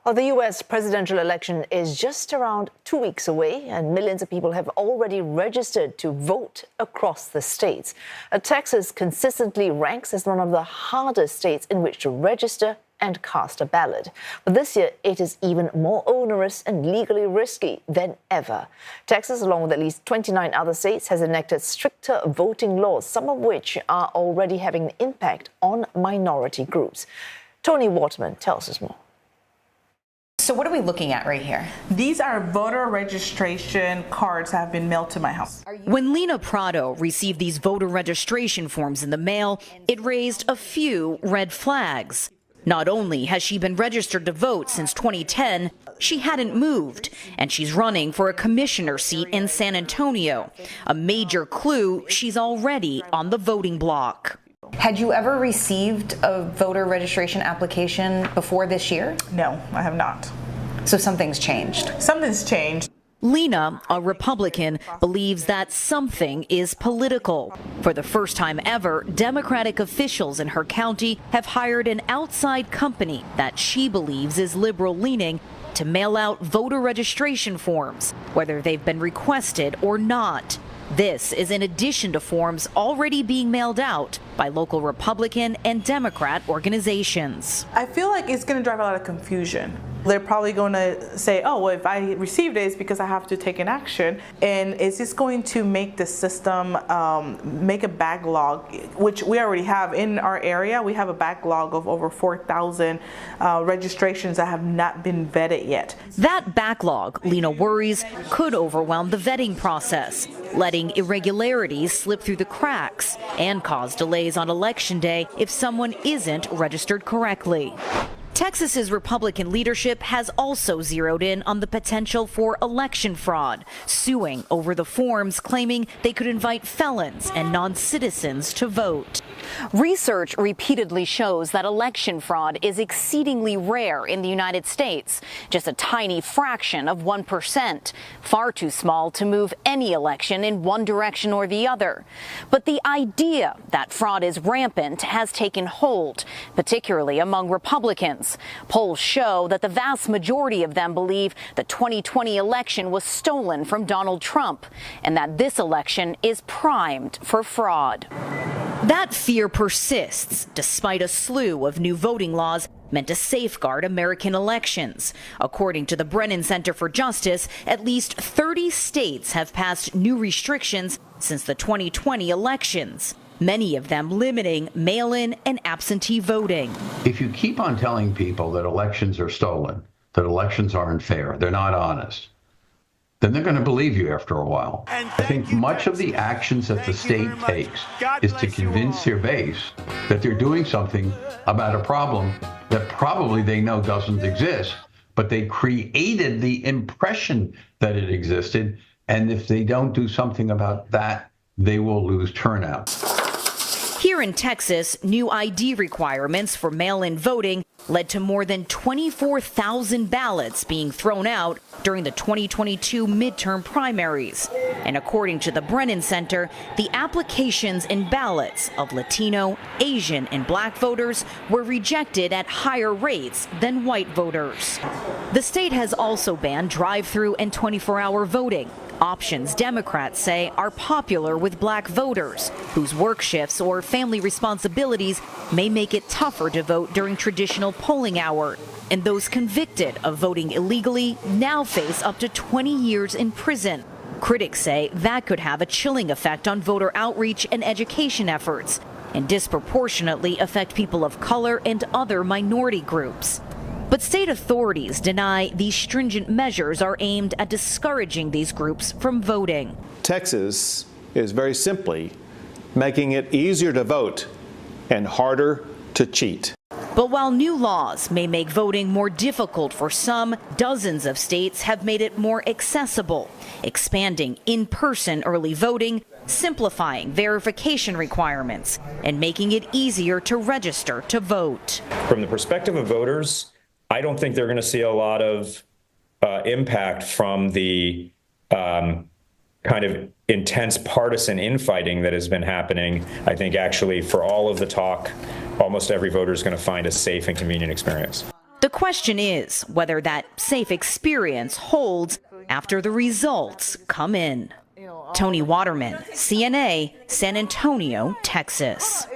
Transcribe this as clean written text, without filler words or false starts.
Well, the U.S. presidential election is just around 2 weeks away, and millions of people have already registered to vote across the states. Texas consistently ranks as one of the hardest states in which to register and cast a ballot. But this year, it is even more onerous and legally risky than ever. Texas, along with at least 29 other states, has enacted stricter voting laws, some of which are already having an impact on minority groups. Toni Waterman tells us more. So what are we looking at right here? These are voter registration cards that have been mailed to my house. When Lena Prado received these voter registration forms in the mail, it raised a few red flags. Not only has she been registered to vote since 2010, she hadn't moved, and she's running for a commissioner seat in San Antonio. A major clue, she's already on the voting block. Had you ever received a voter registration application before this year? No, I have not. So something's changed. Something's changed. Lena, a Republican, believes that something is political. For the first time ever, Democratic officials in her county have hired an outside company that she believes is liberal-leaning to mail out voter registration forms, whether they've been requested or not. This is in addition to forms already being mailed out by local Republican and Democrat organizations. I feel like it's going to drive a lot of confusion. They're probably going to say, oh, well, if I received it, it's because I have to take an action. And is this going to make the system make a backlog, which we already have in our area? We have a backlog of over 4,000 registrations that have not been vetted yet. That backlog, Lena worries, could overwhelm the vetting process, letting irregularities slip through the cracks and cause delays on Election Day if someone isn't registered correctly. Texas's Republican leadership has also zeroed in on the potential for election fraud, suing over the forms, claiming they could invite felons and non-citizens to vote. Research repeatedly shows that election fraud is exceedingly rare in the United States, just a tiny fraction of 1%, far too small to move any election in one direction or the other. But the idea that fraud is rampant has taken hold, particularly among Republicans. Polls show that the vast majority of them believe the 2020 election was stolen from Donald Trump and that this election is primed for fraud. That fear persists despite a slew of new voting laws meant to safeguard American elections. According to the Brennan Center for Justice, at least 30 states have passed new restrictions since the 2020 elections, many of them limiting mail-in and absentee voting. If you keep on telling people that elections are stolen, that elections aren't fair, they're not honest, then they're going to believe you after a while. I think much of the actions that the state takes is to convince their base that they're doing something about a problem that probably they know doesn't exist, but they created the impression that it existed, and if they don't do something about that, they will lose turnout. Here in Texas, new ID requirements for mail-in voting led to more than 24,000 ballots being thrown out during the 2022 midterm primaries. And according to the Brennan Center, the applications and ballots of Latino, Asian, and Black voters were rejected at higher rates than white voters. The state has also banned drive-through and 24-hour voting, options Democrats say are popular with Black voters, whose work shifts or family responsibilities may make it tougher to vote during traditional polling hour. And those convicted of voting illegally now face up to 20 years in prison. Critics say that could have a chilling effect on voter outreach and education efforts, and disproportionately affect people of color and other minority groups. But state authorities deny these stringent measures are aimed at discouraging these groups from voting. Texas is very simply making it easier to vote and harder to cheat. But while new laws may make voting more difficult for some, dozens of states have made it more accessible, expanding in-person early voting, simplifying verification requirements, and making it easier to register to vote. From the perspective of voters, I don't think they're going to see a lot of impact from the kind of intense partisan infighting that has been happening. I think actually for all of the talk, almost every voter is going to find a safe and convenient experience. The The question is whether that safe experience holds after the results come in. Toni Waterman, CNA, San Antonio, Texas.